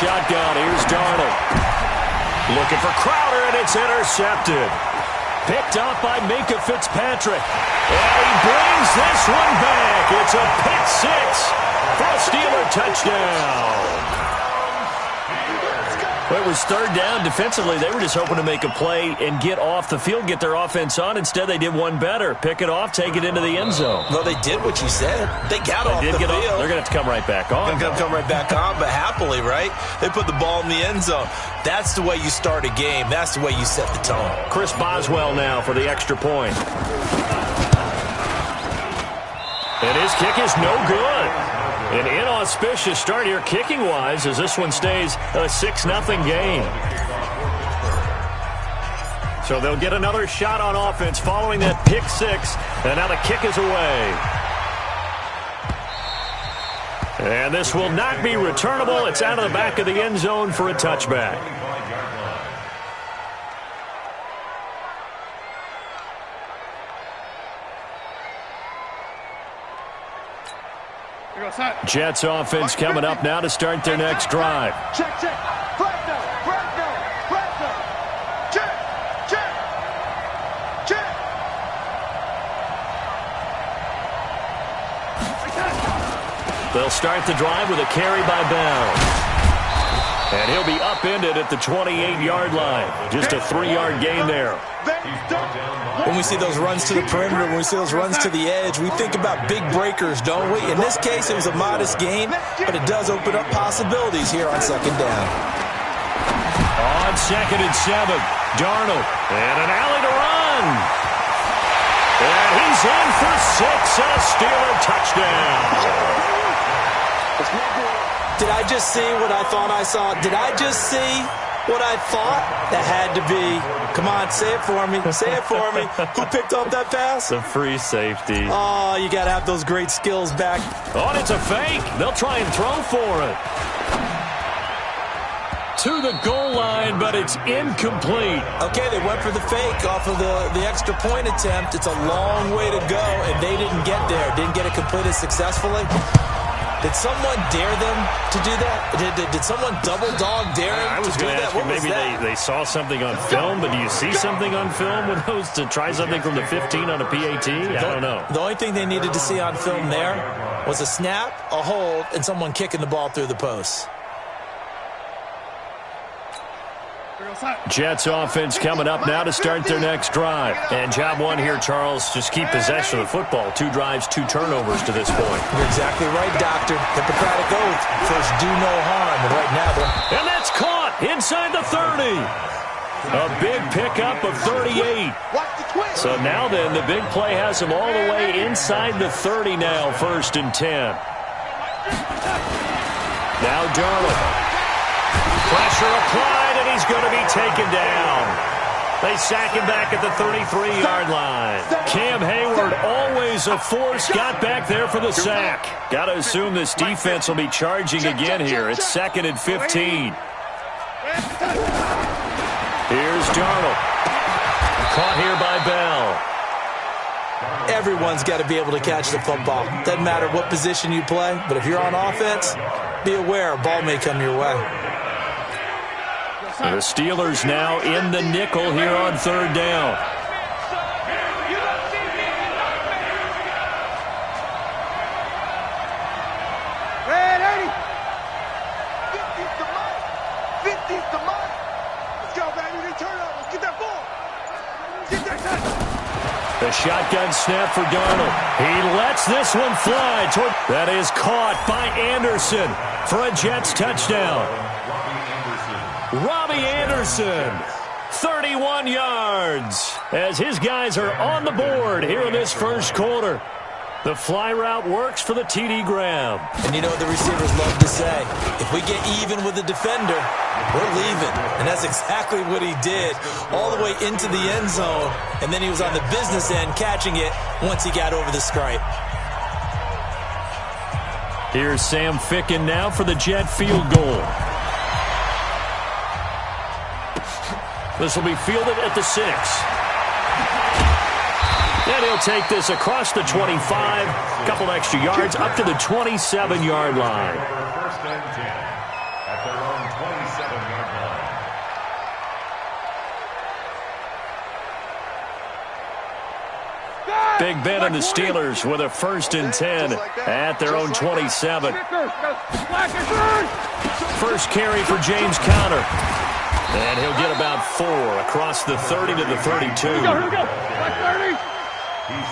shotgun. Here's Darnold. Looking for Crowder, and it's intercepted. Picked off by Minkah Fitzpatrick. And he brings this one back. It's a pick six for a Steeler touchdown. Well, it was third down defensively. They were just hoping to make a play and get off the field, get their offense on. Instead, they did one better. Pick it off, take it into the end zone. Well, they did what you said. They got off the field. They're going to have to come right back on. They're going to come right back on, but happily, right? They put the ball in the end zone. That's the way you start a game. That's the way you set the tone. Chris Boswell now for the extra point. And his kick is no good. An inauspicious start here kicking-wise as this one stays a 6-0 game. So they'll get another shot on offense following that pick six. And now the kick is away. And this will not be returnable. It's out of the back of the end zone for a touchback. Jets offense coming up now to start their next drive. Check. Flag down. Check. They'll start the drive with a carry by Bell. And he'll be upended at the 28-yard line. Just a 3-yard gain there. When we see those runs to the perimeter, when we see those runs to the edge, we think about big breakers, don't we? In this case, it was a modest gain, but it does open up possibilities here on second down. On 2nd and 7, Darnold. And an alley to run. And he's in for 6 and a Steeler touchdown. Did I just see what I thought I saw? Did I just see what I thought? That had to be. Come on, say it for me. Say it for me. Who picked up that pass? The free safety. Oh, you got to have those great skills back. Oh, and it's a fake. They'll try and throw for it. To the goal line, but it's incomplete. Okay, they went for the fake off of the extra point attempt. It's a long way to go, and they didn't get there. Didn't get it completed successfully. Did someone dare them to do that? Did someone double dog dare them I was to do going to that? ask you, maybe they saw something on film, but do you see something on film with those to try something from the 15 on a PAT? I don't know. The only thing they needed to see on film there was a snap, a hold, and someone kicking the ball through the post. Jets offense coming up now to start their next drive. And job one here, Charles, just keep possession of the football. 2 drives, 2 turnovers to this point. You're exactly right, Doctor. Hippocratic oath. First, do no harm. And right now, and that's caught inside the 30. A big pickup of 38. So now then, the big play has him all the way inside the 30 now, 1st and 10. Now Darnold. Pressure applied, and he's going to be taken down. They sack him back at the 33-yard line. Cam Hayward, always a force, got back there for the sack. Got to assume this defense will be charging again here. It's 2nd and 15. Here's Darnold. Caught here by Bell. Everyone's got to be able to catch the football. Doesn't matter what position you play, but if you're on offense, be aware a ball may come your way. The Steelers now in the nickel here on 3rd down. Red 80. 50's the mark. 50's the mark. Let's go, baby. Return up. Let's get that ball. Get that touch. The shotgun snap for Darnold. He lets this one fly. That is caught by Anderson for a Jets touchdown. Robbie Anderson, 31 yards, as his guys are on the board here in this first quarter. The fly route works for the TD grab. And you know what the receivers love to say? If we get even with the defender, we're leaving. And that's exactly what he did, all the way into the end zone. And then he was on the business end catching it once he got over the stripe. Here's Sam Ficken now for the Jet field goal. This will be fielded at the 6. And he'll take this across the 25. Couple extra yards up to the 27-yard line. 27-yard line. Big Ben and the Steelers with a 1st and 10 at their own 27. First carry for James Conner. And he'll get about 4 across the 30 to the 32. He's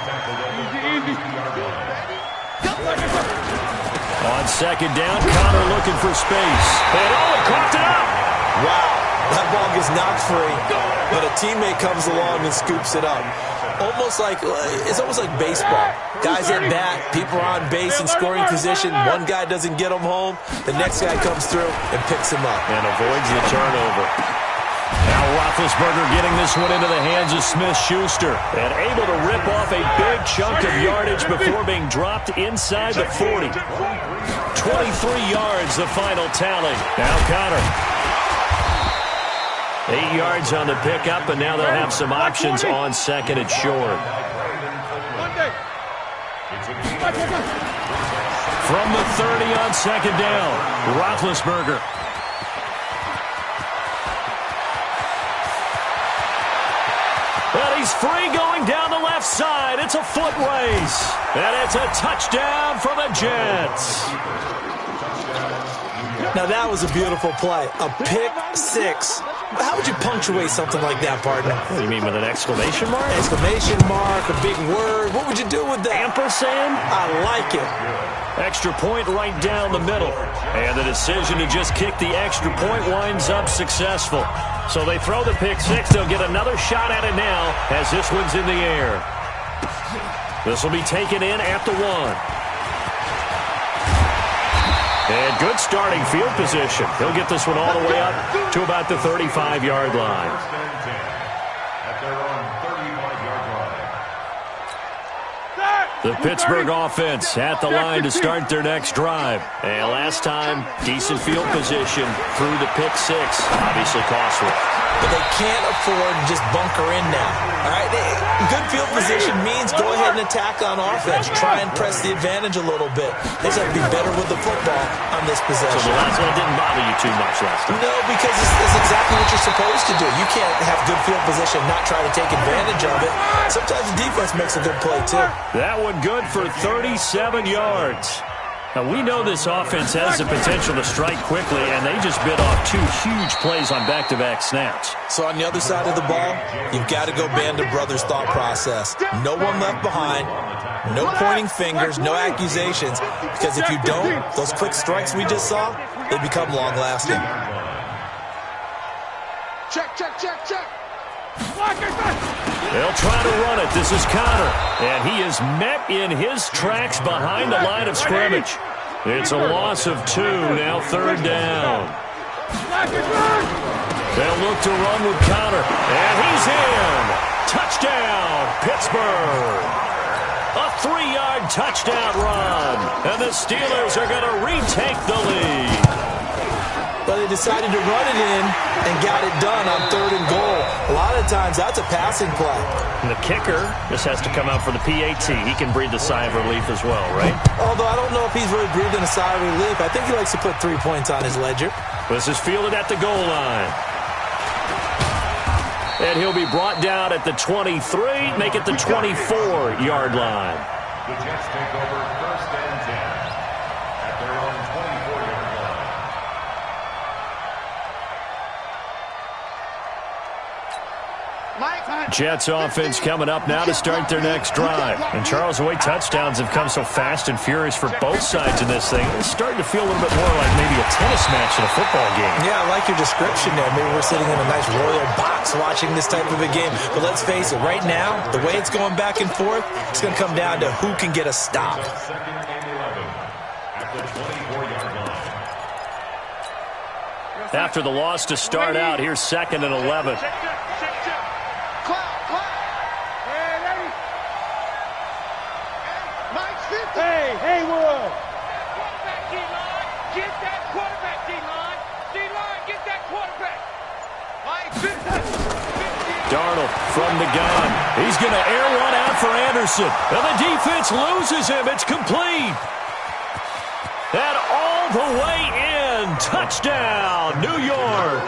tackled at the 30-yard line. On 2nd down, Conner looking for space. And he coughed it up. Wow, that ball gets knocked free, but a teammate comes along and scoops it up. It's almost like baseball. Guys at bat, people are on base in scoring position. One guy doesn't get him home. The next guy comes through and picks him up. And avoids the turnover. Now Roethlisberger getting this one into the hands of Smith-Schuster. And able to rip off a big chunk of yardage before being dropped inside the 40. 23 yards, the final tally. Now Conner. 8 yards on the pickup, and now they'll have some options on 2nd and short. From the 30 on 2nd down, Roethlisberger. And he's free going down the left side. It's a foot race. And it's a touchdown for the Jets. Now that was a beautiful play. A pick 6. How would you punctuate something like that, partner? What do you mean, with an exclamation mark? Exclamation mark, a big word. What would you do with that? Ampersand? I like it. Extra point right down the middle. And the decision to just kick the extra point winds up successful. So they throw the pick 6. They'll get another shot at it now as this one's in the air. This will be taken in at the 1. And good starting field position. He'll get this one all the way up to about the 35-yard line. At their own 35-yard line. The Pittsburgh offense at the line to start their next drive. And last time, decent field position through the pick 6. Obviously costly. But they can't afford to just bunker in now. All right, good field position means go ahead and attack on offense. Try and press the advantage a little bit. They just have to be better with the football on this possession. So the last one didn't bother you too much last time? No, because it's exactly what you're supposed to do. You can't have good field position and not try to take advantage of it. Sometimes the defense makes a good play, too. That one good for 37 yards. Now, we know this offense has the potential to strike quickly, and they just bit off 2 huge plays on back-to-back snaps. So on the other side of the ball, you've got to go Band of Brothers thought process. No one left behind, no pointing fingers, no accusations, because if you don't, those quick strikes we just saw, they become long-lasting. Check, check, check, check. They'll try to run it. This is Conner. And he is met in his tracks behind the line of scrimmage. It's a loss of 2, now 3rd down. They'll look to run with Conner. And he's in. Touchdown, Pittsburgh. A 3-yard touchdown run. And the Steelers are going to retake the lead. But they decided to run it in and got it done on 3rd and goal. A lot of times, that's a passing play. And the kicker just has to come out for the PAT. He can breathe a sigh of relief as well, right? Although I don't know if he's really breathing a sigh of relief. I think he likes to put 3 points on his ledger. This is fielded at the goal line. And he'll be brought down at the 23, make it the 24-yard line. The Jets take over 1st and 10 at their own 24-yard line. Jets offense coming up now to start their next drive. And Charles, the way touchdowns have come so fast and furious for both sides in this thing, it's starting to feel a little bit more like maybe a tennis match in a football game. Yeah, I like your description there. Maybe we're sitting in a nice royal box watching this type of a game. But let's face it, right now, the way it's going back and forth, it's going to come down to who can get a stop. 2nd and 11 at the 24-yard line. After the loss to start out, here's 2nd and 11. Hey, Haywood! Quarterback, D-line. Get that quarterback, D-line. D-line, get that quarterback. Darnold from the gun. He's going to air one out for Anderson. And the defense loses him. It's complete. And all the way in. touchdown, New York.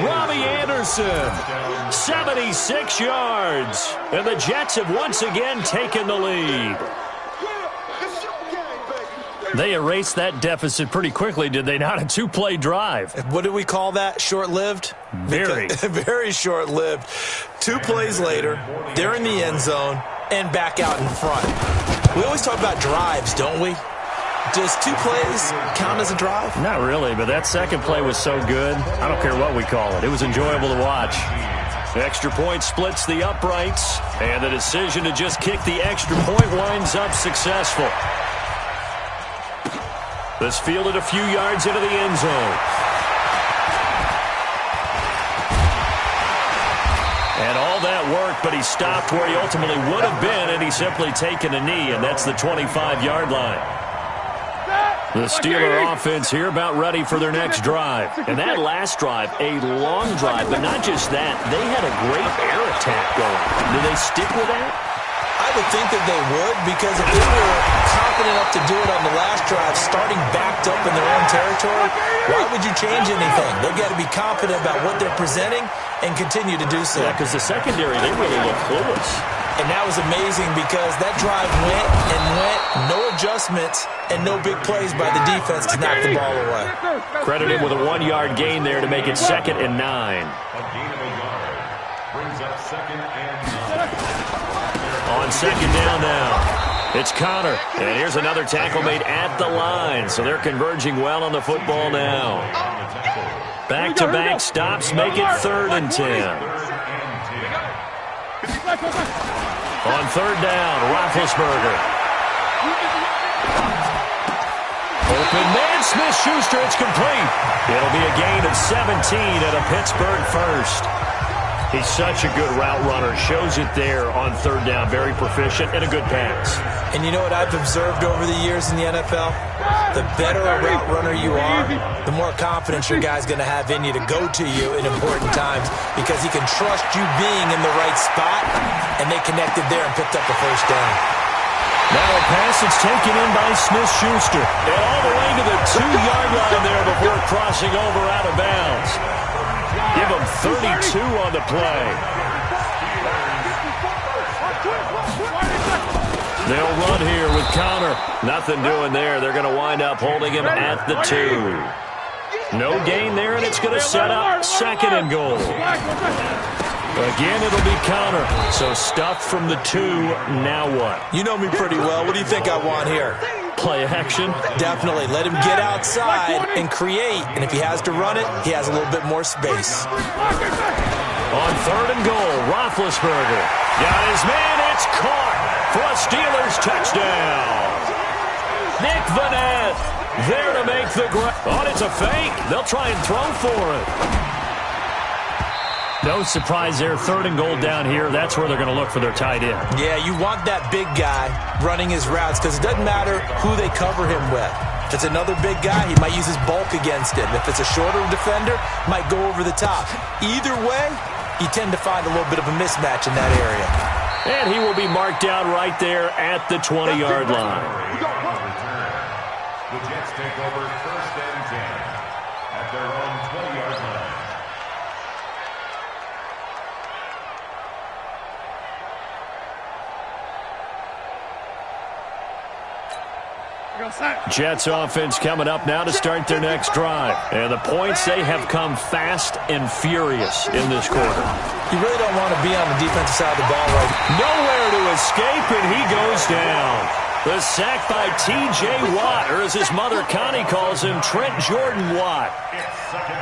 Robbie Anderson, 76 yards. And the Jets have once again taken the lead. They erased that deficit pretty quickly, did they not? A two-play drive. What do we call that? Short-lived? Very. Very short-lived. 2 plays later, they're in the end zone and back out in front. We always talk about drives, don't we? Does 2 plays count as a drive? Not really, but that second play was so good. I don't care what we call it. It was enjoyable to watch. The extra point splits the uprights, and the decision to just kick the extra point winds up successful. This fielded a few yards into the end zone. And all that work, but he stopped where he ultimately would have been, and he's simply taken a knee, and that's the 25-yard line. The Steeler offense here about ready for their next drive. And that last drive, a long drive, but not just that. They had a great air attack going. Do they stick with that? I would think that they would, because if they were confident enough to do it on the last drive, starting backed up in their own territory, why would you change anything? They've got to be confident about what they're presenting and continue to do so. Yeah, because the secondary, they really look clueless. And that was amazing because that drive went and went, no adjustments, and no big plays by the defense to knock the ball away. Credited with a 1-yard gain there to make it 2nd and 9. A gain of a yard brings up 2nd and 9. On 2nd down now, it's Connor. And here's another tackle made at the line. So they're converging well on the football now. Back-to-back stops make it 3rd and 10. On 3rd down, Roethlisberger. Open man, Smith-Schuster, it's complete. It'll be a gain of 17 at a Pittsburgh first. He's such a good route runner. Shows it there on 3rd down. Very proficient and a good pass. And you know what I've observed over the years in the NFL? The better a route runner you are, the more confidence your guy's going to have in you to go to you in important times because he can trust you being in the right spot, and they connected there and picked up the 1st down. Now a pass that's taken in by Smith-Schuster. And all the way to the 2-yard line there before crossing over out of bounds. Give him 32 on the play. They'll run here with Connor. Nothing doing there. They're going to wind up holding him at the 2. No gain there, and it's going to set up 2nd and goal. Again, it'll be Connor. So stuffed from the 2. Now what? You know me pretty well. What do you think I want here? Play action? Definitely. Let him get outside and create. And if he has to run it, he has a little bit more space. On 3rd and goal, Roethlisberger. Got his man. It's caught for a Steelers touchdown. Nick Vanette there to make the grab. Oh, it's a fake. They'll try and throw for it. No surprise there. 3rd and goal down here. That's where they're going to look for their tight end. Yeah, you want that big guy running his routes because it doesn't matter who they cover him with. If it's another big guy, he might use his bulk against him. If it's a shorter defender, might go over the top. Either way, you tend to find a little bit of a mismatch in that area. And he will be marked down right there at the 20-yard line. The Jets take over 1st and 10 at their own 20-yard line. Jets offense coming up now to start their next drive. And the points, they have come fast and furious in this quarter. You really don't want to be on the defensive side of the ball right now. Nowhere to escape, and he goes down. The sack by T.J. Watt, or as his mother Connie calls him, Trent Jordan Watt.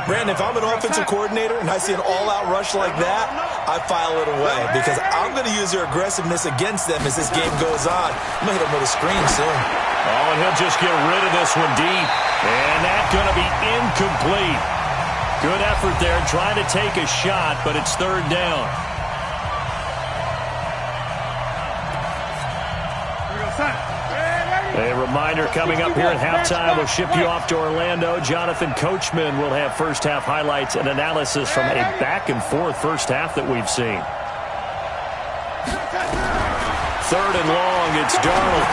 Brandon, if I'm an offensive coordinator and I see an all-out rush like that, I file it away because I'm going to use their aggressiveness against them as this game goes on. I'm going to hit them with a screen soon. Oh, and he'll just get rid of this one deep. And that's going to be incomplete. Good effort there, trying to take a shot, but it's 3rd down. A reminder coming up here at halftime. We'll ship you off to Orlando. Jonathan Coachman will have first-half highlights and analysis from a back-and-forth first half that we've seen. 3rd and long, it's Darnold.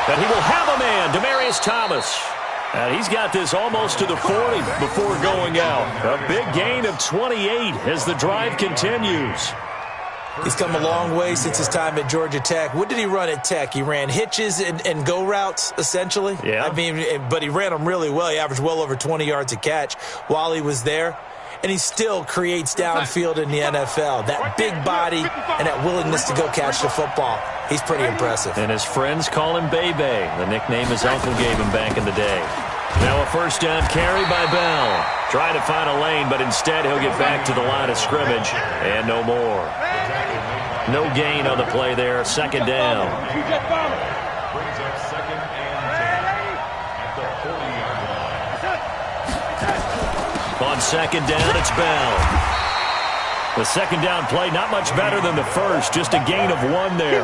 And he will have a man, Demaryius Thomas. And he's got this almost to the 40 before going out. A big gain of 28 as the drive continues. He's come a long way since his time at Georgia Tech. What did he run at Tech? He ran hitches and go routes, essentially. Yeah. I mean, but he ran them really well. He averaged well over 20 yards a catch while he was there. And he still creates downfield in the NFL. That big body and that willingness to go catch the football. He's pretty impressive. And his friends call him Bebe, the nickname his uncle gave him back in the day. Now a first down carry by Bell. Trying to find a lane, but instead he'll get back to the line of scrimmage and no more. No gain on the play there. Second down. Brings up second and 10 at the 40-yard line. On second down, it's Bell. The second down play, not much better than the first. Just a gain of 1 there.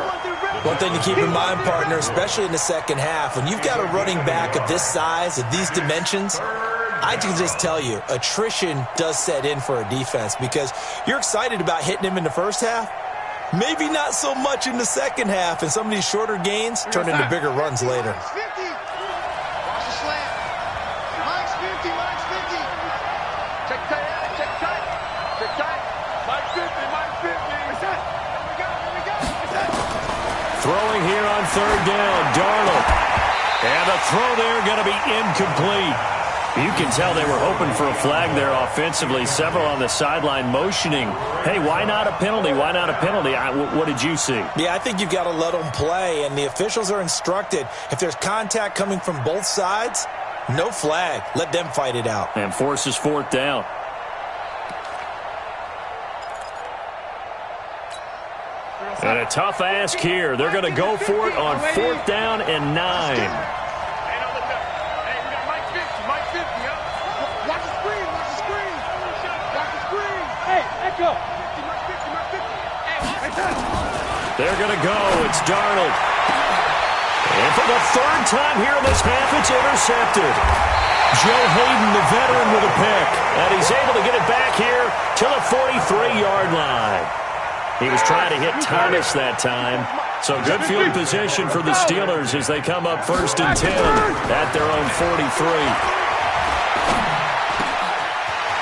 One thing to keep in mind, partner, especially in the second half, when you've got a running back of this size, of these dimensions, I can just tell you, attrition does set in for a defense because you're excited about hitting him in the first half. Maybe not so much in the second half, and some of these shorter gains turn into bigger runs later. Watch the slant. Mike's 50, Mike's 50. Check tight, check tight. Check tight. Mike 50, Mike 50. Here we go, here we go. Throwing here on third down, Darnold. And the throw there going to be incomplete. You can tell they were hoping for a flag there offensively. Several on the sideline motioning, hey, why not a penalty? Why not a penalty? What did you see? Yeah, I think you've got to let them play, and the officials are instructed, if there's contact coming from both sides, no flag. Let them fight it out. And forces fourth down. And a tough ask here. They're going to go for it on fourth down and 9. They're going to go. It's Darnold. And for the third time here in this half, it's intercepted. Joe Hayden, the veteran, with a pick. And he's able to get it back here to the 43-yard line. He was trying to hit Thomas that time. So good field position for the Steelers as they come up first and 10 at their own 43.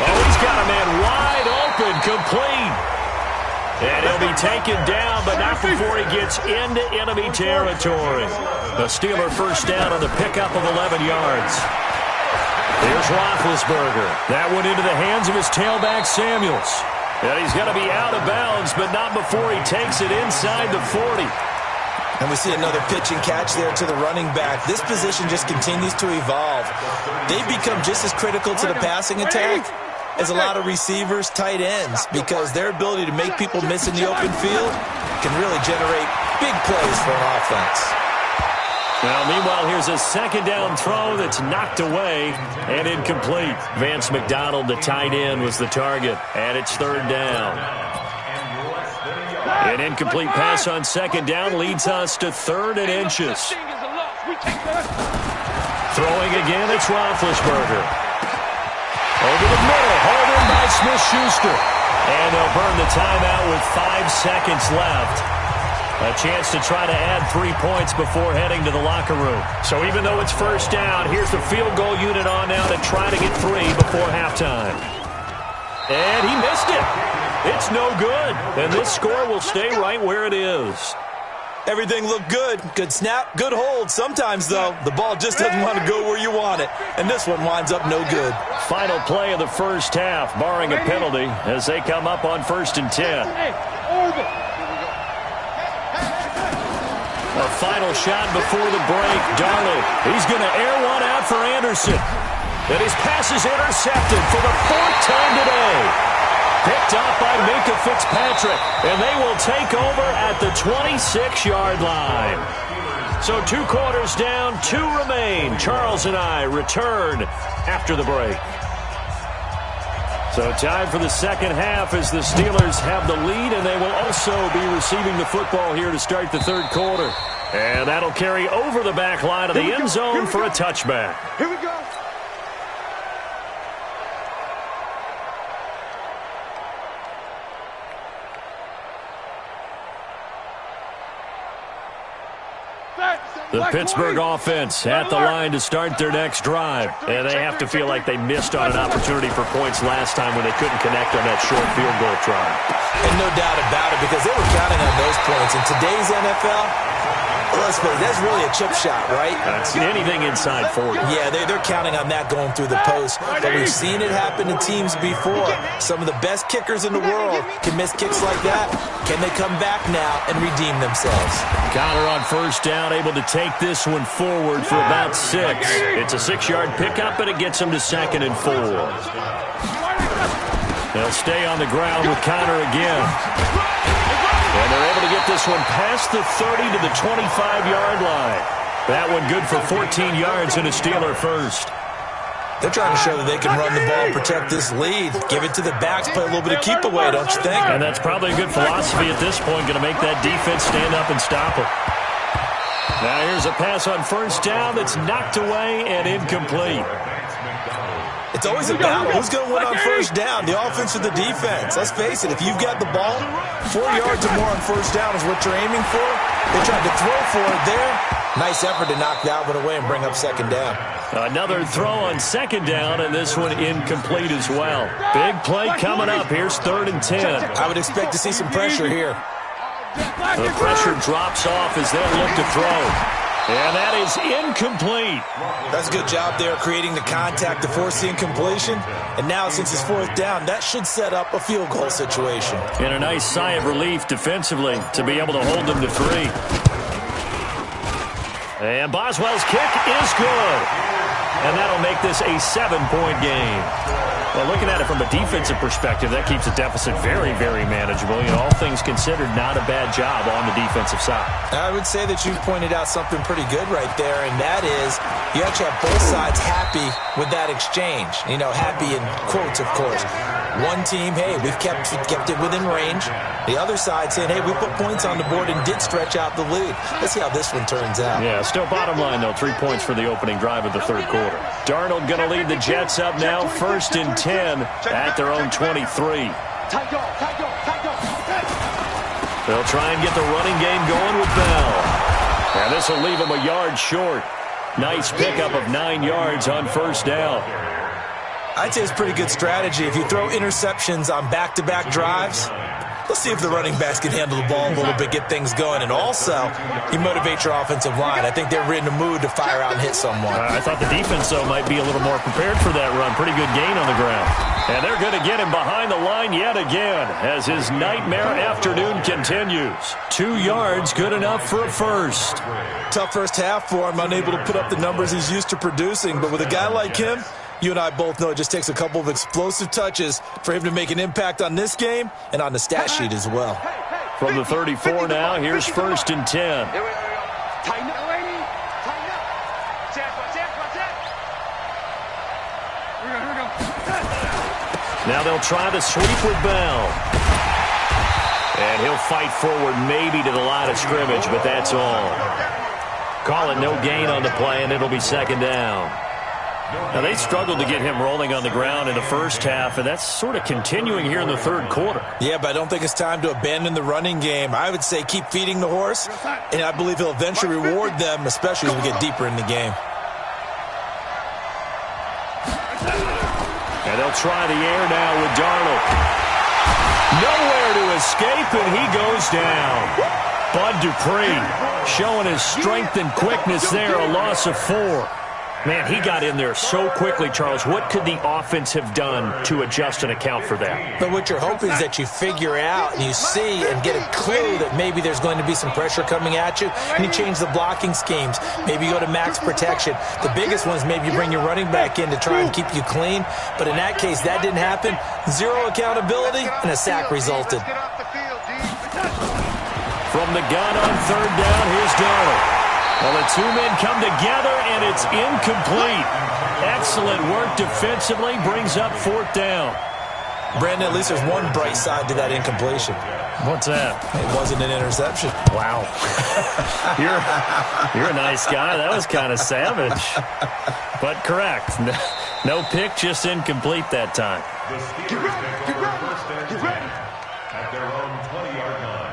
Oh, he's got a man wide open, complete. And he'll be taken down, but not before he gets into enemy territory. The Steeler first down on the pickup of 11 yards. Here's Roethlisberger. That went into the hands of his tailback, Samuels. And he's going to be out of bounds, but not before he takes it inside the 40. And we see another pitch and catch there to the running back. This position just continues to evolve. They've become just as critical to the passing attack as a lot of receivers, tight ends, because their ability to make people miss in the open field can really generate big plays for an offense. Well, meanwhile, here's a second down throw that's knocked away and incomplete. Vance McDonald, the tight end, was the target, and it's third down. An incomplete pass on second down leads us to 3rd and inches. Throwing again, it's Roethlisberger. Over the middle, hauled in by Smith-Schuster. And they'll burn the timeout with 5 seconds left. A chance to try to add 3 points before heading to the locker room. So even though it's first down, here's the field goal unit on now to try to get 3 before halftime. And he missed it. It's no good. And this score will stay right where it is. Everything looked good. Good snap, good hold. Sometimes, though, the ball just doesn't want to go where you want it. And this one winds up no good. Final play of the first half, barring a penalty, as they come up on 1st and 10. A final shot before the break. Darnold, he's going to air one out for Anderson. And his pass is intercepted for the 4th time today. Picked off by Minkah Fitzpatrick, and they will take over at the 26-yard line. So 2 quarters down, 2 remain. Charles and I return after the break. So time for the second half as the Steelers have the lead, and they will also be receiving the football here to start the 3rd quarter. And that'll carry over the back line of the end zone for a touchback. Here we go. The Pittsburgh offense at the line to start their next drive. And they have to feel like they missed on an opportunity for points last time when they couldn't connect on that short field goal try. And no doubt about it, because they were counting on those points. In today's NFL, let's face it, that's really a chip shot, right? That's anything inside 40. Yeah, they're counting on that going through the post. But we've seen it happen to teams before. Some of the best kickers in the world can miss kicks like that. Can they come back now and redeem themselves? Connor on first down, able to take this one forward for about 6. It's a 6-yard pickup, and it gets them to 2nd and 4. They'll stay on the ground with Connor again. And they're able to get this one past the 30 to the 25-yard line. That one good for 14 yards and a Steeler first. They're trying to show that they can run the ball, protect this lead, give it to the backs, play a little bit of keep away, don't you think? And that's probably a good philosophy at this point, going to make that defense stand up and stop it. Now here's a pass on first down that's knocked away and incomplete. It's always a battle. Who's going to win on first down, the offense or the defense? Let's face it, if you've got the ball, 4 yards or more on first down is what you're aiming for. They tried to throw for it there. Nice effort to knock that one away and bring up 2nd down. Another throw on 2nd down, and this one incomplete as well. Big play coming up. Here's 3rd and 10. I would expect to see some pressure here. The pressure drops off as they'll look to throw. And that is incomplete. That's a good job there creating the contact to force the incompletion. And now since it's 4th down, that should set up a field goal situation. And a nice sigh of relief defensively to be able to hold them to 3. And Boswell's kick is good. And that'll make this a 7-point game. Well, looking at it from a defensive perspective, that keeps the deficit very, very manageable. You know, all things considered, not a bad job on the defensive side. I would say that you pointed out something pretty good right there, and that is you actually have both sides happy with that exchange. You know, happy in quotes, of course. One team, hey, we've kept it within range. The other side saying, hey, we put points on the board and did stretch out the lead. Let's see how this one turns out. Yeah, still bottom line, though, 3 points for the opening drive of the 3rd quarter. Darnold going to lead the Jets up now, 1st and 10 at their own 23. They'll try and get the running game going with Bell. And this will leave them a yard short. Nice pickup of 9 yards on first down. I'd say it's pretty good strategy. If you throw interceptions on back-to-back drives, let's see if the running backs can handle the ball a little bit, get things going. And also, you motivate your offensive line. I think they're in the mood to fire out and hit someone. I thought the defense, though, might be a little more prepared for that run. Pretty good gain on the ground. And they're going to get him behind the line yet again as his nightmare afternoon continues. 2 yards, good enough for a first. Tough first half for him, unable to put up the numbers he's used to producing. But with a guy like him, you and I both know it just takes a couple of explosive touches for him to make an impact on this game and on the stat sheet as well. From the 34 now, here's 1st and 10. Tighten up, lady. Tighten up. Check. Here we go. Now they'll try the sweep with Bell. And he'll fight forward maybe to the line of scrimmage, but that's all. Call it no gain on the play, and it'll be 2nd down. Now, they struggled to get him rolling on the ground in the first half, and that's sort of continuing here in the 3rd quarter. Yeah, but I don't think it's time to abandon the running game. I would say keep feeding the horse, and I believe he'll eventually reward them, especially as we get deeper in the game. And they'll try the air now with Darnold. Nowhere to escape, and he goes down. Bud Dupree showing his strength and quickness there, a loss of 4. Man, he got in there so quickly, Charles. What could the offense have done to adjust and account for that? But what you're hoping is that you figure out and you see and get a clue that maybe there's going to be some pressure coming at you, and you change the blocking schemes. Maybe you go to max protection. The biggest one is maybe you bring your running back in to try and keep you clean. But in that case, that didn't happen. 0 accountability, and a sack resulted. From the gun on 3rd down, here's Darnold. Well, the 2 men come together, and it's incomplete. Excellent work defensively, brings up 4th down. Brandon, at least there's one bright side to that incompletion. What's that? It wasn't an interception. Wow. You're a nice guy. That was kind of savage. But correct. No pick, just incomplete that time. The Steelers take over 1st and 10 at their own 20-yard line.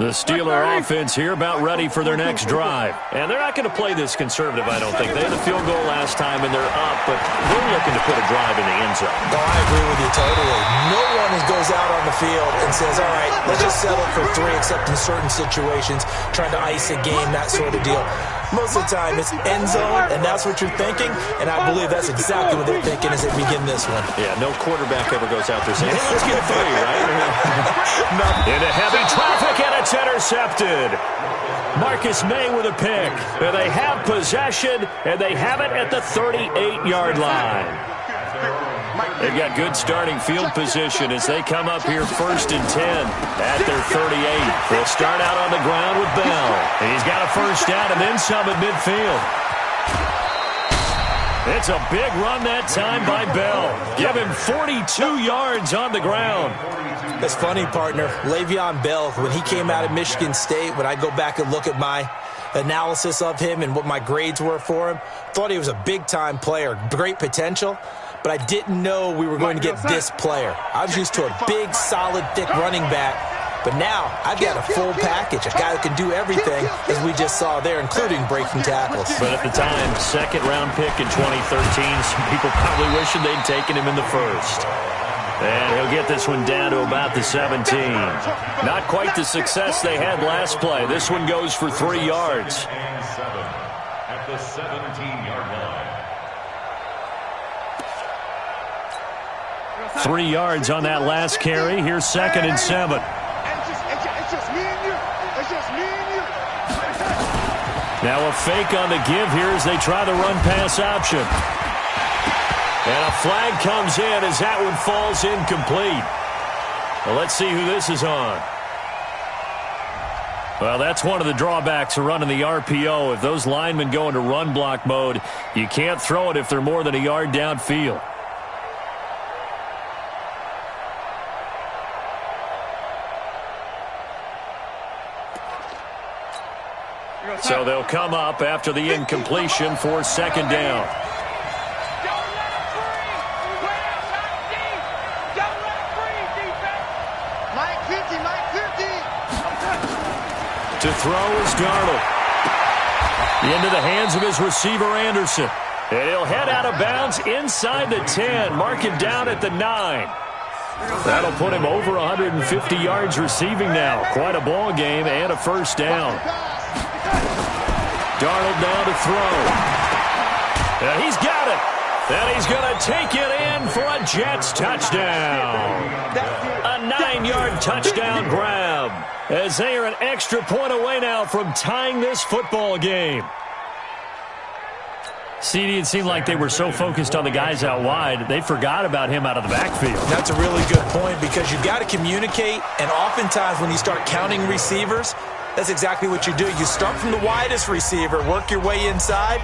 The Steeler offense here about ready for their next drive. And they're not going to play this conservative, I don't think. They had a field goal last time, and they're up, but they're looking to put a drive in the end zone. No, I agree with you totally. No one goes out on the field and says, all right, let's just settle for 3, except in certain situations, trying to ice a game, that sort of deal. Most of the time, it's end zone, and that's what you're thinking, and I believe that's exactly what they're thinking as they begin this one. Yeah, no quarterback ever goes out there saying, hey, let's get 3, right? Into heavy traffic, and it's intercepted. Marcus May with a pick. They have possession, and they have it at the 38-yard line. They've got good starting field position as they come up here 1st and 10 at their 38. They'll start out on the ground with Bell. And he's got a first down and then some at midfield. It's a big run that time by Bell. Give him 42 yards on the ground. That's funny, partner. Le'Veon Bell, when he came out of Michigan State, when I go back and look at my analysis of him and what my grades were for him, thought he was a big-time player, great potential. But I didn't know we were going to get this player. I was used to a big, solid, thick running back. But now I've got a full package, a guy who can do everything, as we just saw there, including breaking tackles. But at the time, 2nd-round pick in 2013, some people probably wishing they'd taken him in the 1st. And he'll get this one down to about the 17. Not quite the success they had last play. This one goes for 3 yards. At the 17-yard line. 3 yards on that last carry. Here's 2nd and 7. It's just me and you. It's just me and you. Now a fake on the give here as they try the run-pass option. And a flag comes in as that one falls incomplete. Well, let's see who this is on. Well, that's one of the drawbacks of running the RPO. If those linemen go into run block mode, you can't throw it if they're more than a yard downfield. So they'll come up after the incompletion for 2nd down. To throw is Darnold. Into the hands of his receiver, Anderson. And he'll head out of bounds inside the 10. Mark him down at the 9. That'll put him over 150 yards receiving now. Quite a ball game and a first down. Darnold down to throw. And he's got it. And he's going to take it in for a Jets touchdown. A 9-yard touchdown grab. As they are an extra point away now from tying this football game. CD, it seemed like they were so focused on the guys out wide, they forgot about him out of the backfield. That's a really good point because you've got to communicate, and oftentimes when you start counting receivers, that's exactly what you do. You start from the widest receiver, work your way inside.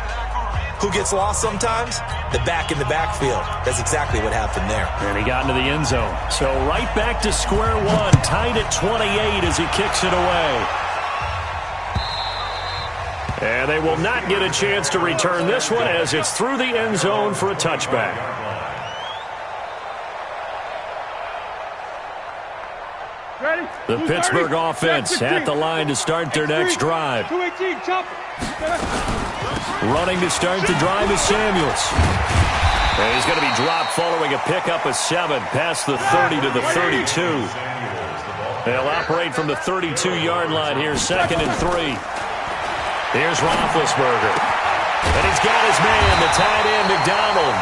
Who gets lost sometimes? The back in the backfield. That's exactly what happened there. And he got into the end zone. So right back to square one, tied at 28 as he kicks it away. And they will not get a chance to return this one as it's through the end zone for a touchback. The Pittsburgh offense at the line to start their next drive. Running to start the drive is Samuels. And he's going to be dropped following a pickup of 7 past the 30 to the 32. They'll operate from the 32-yard line here, 2nd and 3. Here's Roethlisberger. And he's got his man, the tight end, McDonald.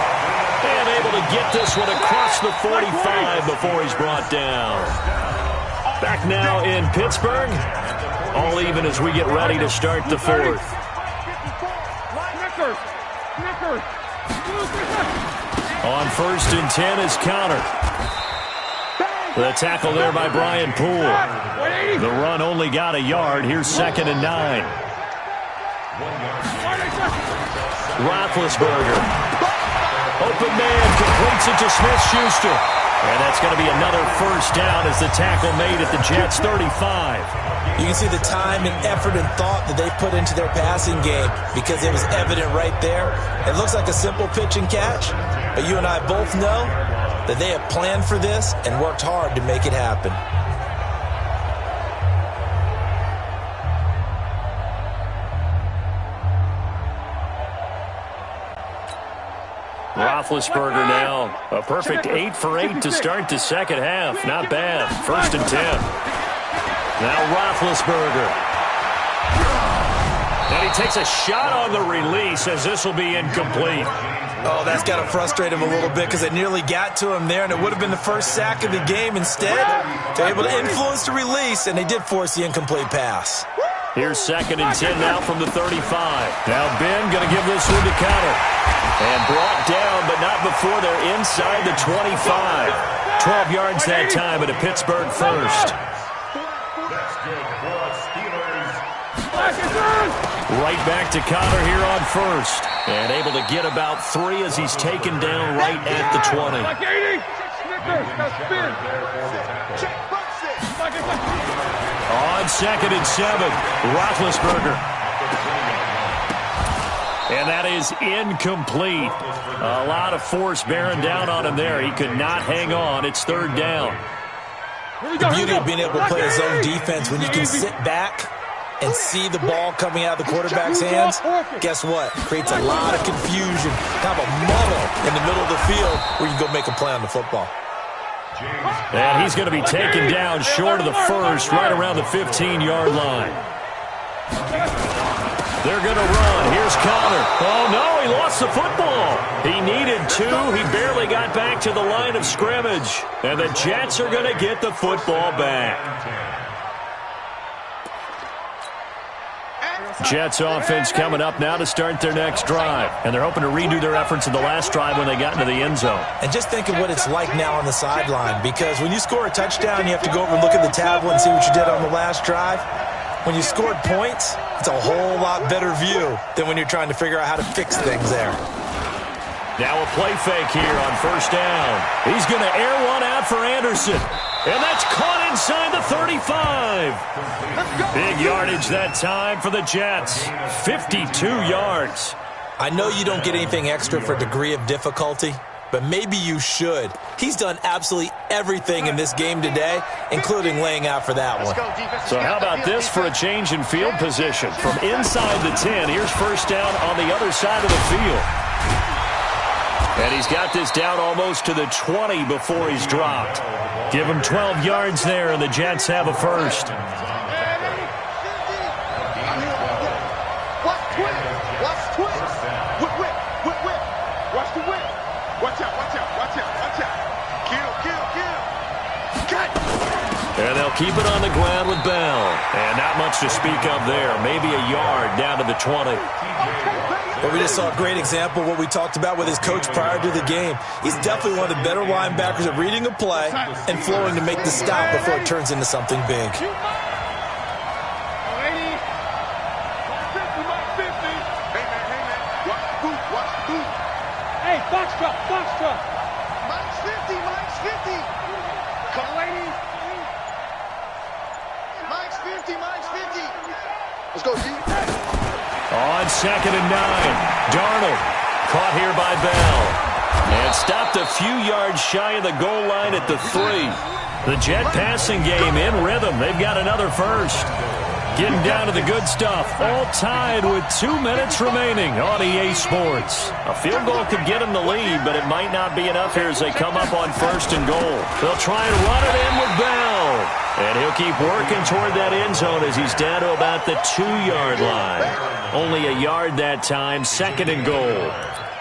And able to get this one across the 45 before he's brought down. Back now in Pittsburgh. All even as we get ready to start the 4th. On 1st and 10 is Counter. The tackle there by Brian Poole. The run only got a yard. Here's 2nd and 9. Roethlisberger. Open man completes it to Smith-Schuster. And that's going to be another first down as the tackle made at the Jets' 35. You can see the time and effort and thought that they put into their passing game because it was evident right there. It looks like a simple pitch and catch, but you and I both know that they have planned for this and worked hard to make it happen. Roethlisberger now. A perfect 8 for 8 to start the second half. Not bad. 1st and 10. Now Roethlisberger. And he takes a shot on the release as this will be incomplete. Oh, that's got to frustrate him a little bit because it nearly got to him there, and it would have been the first sack of the game. Instead, they're able to influence the release, and they did force the incomplete pass. Here's 2nd and 10 now from the 35. Now Ben going to give this one to Connor. And brought down, but not before they're inside the 25. 12 yards that time at a Pittsburgh first. That's good for the Steelers. Right back to Connor here on 1st. And able to get about 3 as he's taken down right at the 20. On 2nd and 7, Roethlisberger. And that is incomplete. A lot of force bearing down on him there. He could not hang on. It's 3rd down. The beauty of being able to play his own defense when you can sit back and see the ball coming out of the quarterback's hands, guess what? Creates a lot of confusion, kind of a muddle in the middle of the field where you can go make a play on the football. And he's going to be taken down short of the 1st, right around the 15-yard line. They're going to run. Here's Connor. Oh, no, he lost the football. He needed 2. He barely got back to the line of scrimmage. And the Jets are going to get the football back. Jets offense coming up now to start their next drive. And they're hoping to redo their efforts in the last drive when they got into the end zone. And just think of what it's like now on the sideline, because when you score a touchdown, you have to go over and look at the tablet and see what you did on the last drive. When you scored points, it's a whole lot better view than when you're trying to figure out how to fix things there. Now a play fake here on 1st down. He's going to air one out for Anderson. And that's caught inside the 35. Big yardage that time for the Jets. 52 yards. I know you don't get anything extra for degree of difficulty, but maybe you should. He's done absolutely everything in this game today, including laying out for that one. So how about this for a change in field position? From inside the 10, here's 1st down on the other side of the field. And he's got this down almost to the 20 before he's dropped. Give him 12 yards there, and the Jets have a 1st. Watch the whip. Watch out, watch out, watch out, watch out. Kill. Cut. And they'll keep it on the ground with Bell. And not much to speak of there. Maybe a yard down to the 20. But we just saw a great example of what we talked about with his coach prior to the game. He's definitely one of the better linebackers at reading a play and flowing to make the stop before it turns into something big. Hey, man. Watch the boot. Hey, box truck. Mike's 50. Come on, lady. Mike's 50. Let's go, G. On 2nd and 9, Darnold caught here by Bell. And stopped a few yards shy of the goal line at the 3. The Jet passing game in rhythm. They've got another 1st. Getting down to the good stuff. All tied with 2 minutes remaining on EA Sports. A field goal could get them the lead, but it might not be enough here as they come up on 1st and goal. They'll try and run it in with Bell. And he'll keep working toward that end zone as he's down to about the 2-yard line. Only a yard that time, 2nd and goal.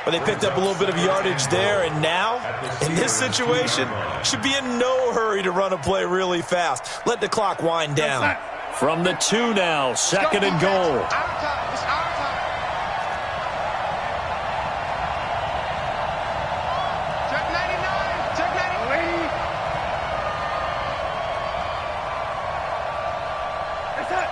But they picked up a little bit of yardage there, and now, in this situation, should be in no hurry to run a play really fast. Let the clock wind down. From the 2 now, 2nd and goal. It's our time. Check 99. Check 99. That's it.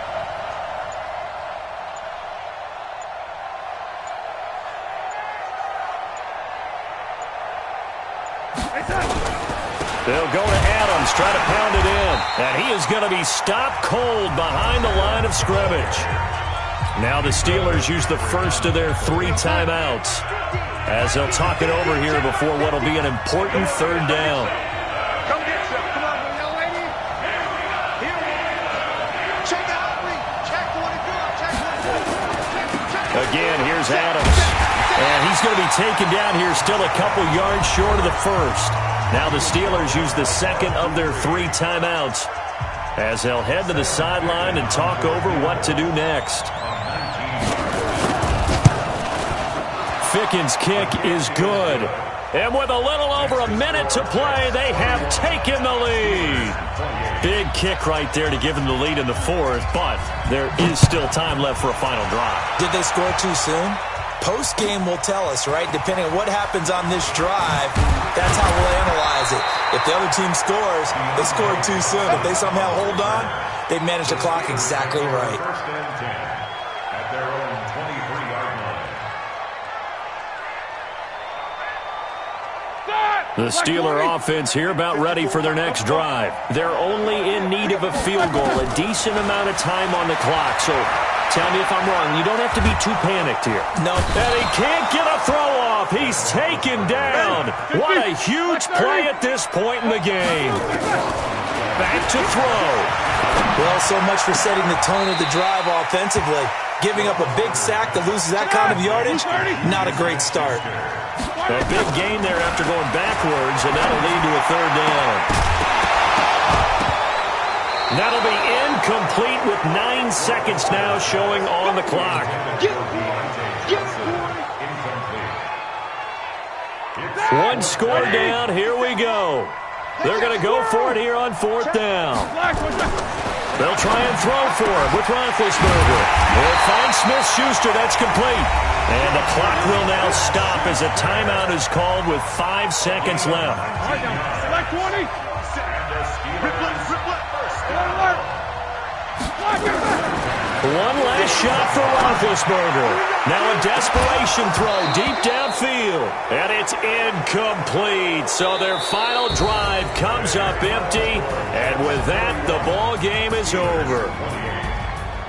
They'll go to Adams, try to pound it in. And he is going to be stopped cold behind the line of scrimmage. Now the Steelers use the first of their 3 timeouts as they'll talk it over here before what will be an important 3rd down. Come get some. Come on, young lady. Here. Check out. Check what it do. Again, here's Adams. And he's going to be taken down here, still a couple yards short of the first. Now the Steelers use the second of their 3 timeouts as they'll head to the sideline and talk over what to do next. Ficken's kick is good. And with a little over a minute to play, they have taken the lead. Big kick right there to give them the lead in the fourth, but there is still time left for a final drive. Did they score too soon? Post-game will tell us, right? Depending on what happens on this drive, that's how we'll analyze it. If the other team scores, they scored too soon. If they somehow hold on, they manage the clock exactly right. First and 10 at their own 23-yard line. The Steeler offense here about ready for their next drive. They're only in need of a field goal, a decent amount of time on the clock. So tell me if I'm wrong. You don't have to be too panicked here. No. And he can't get a throw off. He's taken down. What a huge play at this point in the game. Back to throw. Well, so much for setting the tone of the drive offensively. Giving up a big sack that loses that kind of yardage, not a great start. A big gain there after going backwards, and that'll lead to a third down. That'll be incomplete with 9 seconds now showing on the clock. One score down. Here we go. They're going to go for it here on 4th down. They'll try and throw for him with Roethlisberger. They'll find Smith-Schuster. That's complete. And the clock will now stop as a timeout is called with 5 seconds left. Select 20. One last shot for Roethlisberger. Now a desperation throw deep downfield. And it's incomplete. So their final drive comes up empty. And with that, the ball game is over.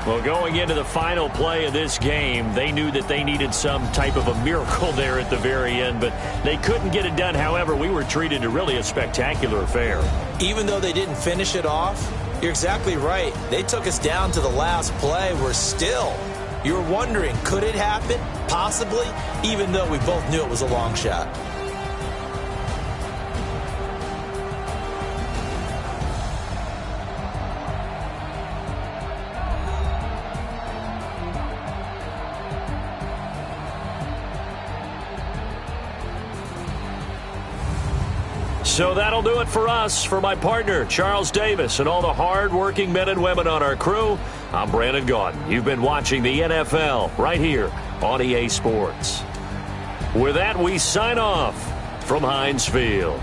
Well, going into the final play of this game, they knew that they needed some type of a miracle there at the very end, but they couldn't get it done. However, we were treated to really a spectacular affair. Even though they didn't finish it off, you're exactly right. They took us down to the last play. We're still, you're wondering, could it happen? Possibly, even though we both knew it was a long shot. So that'll do it for us. For my partner, Charles Davis, and all the hard-working men and women on our crew, I'm Brandon Gaudin. You've been watching the NFL right here on EA Sports. With that, we sign off from Heinz Field.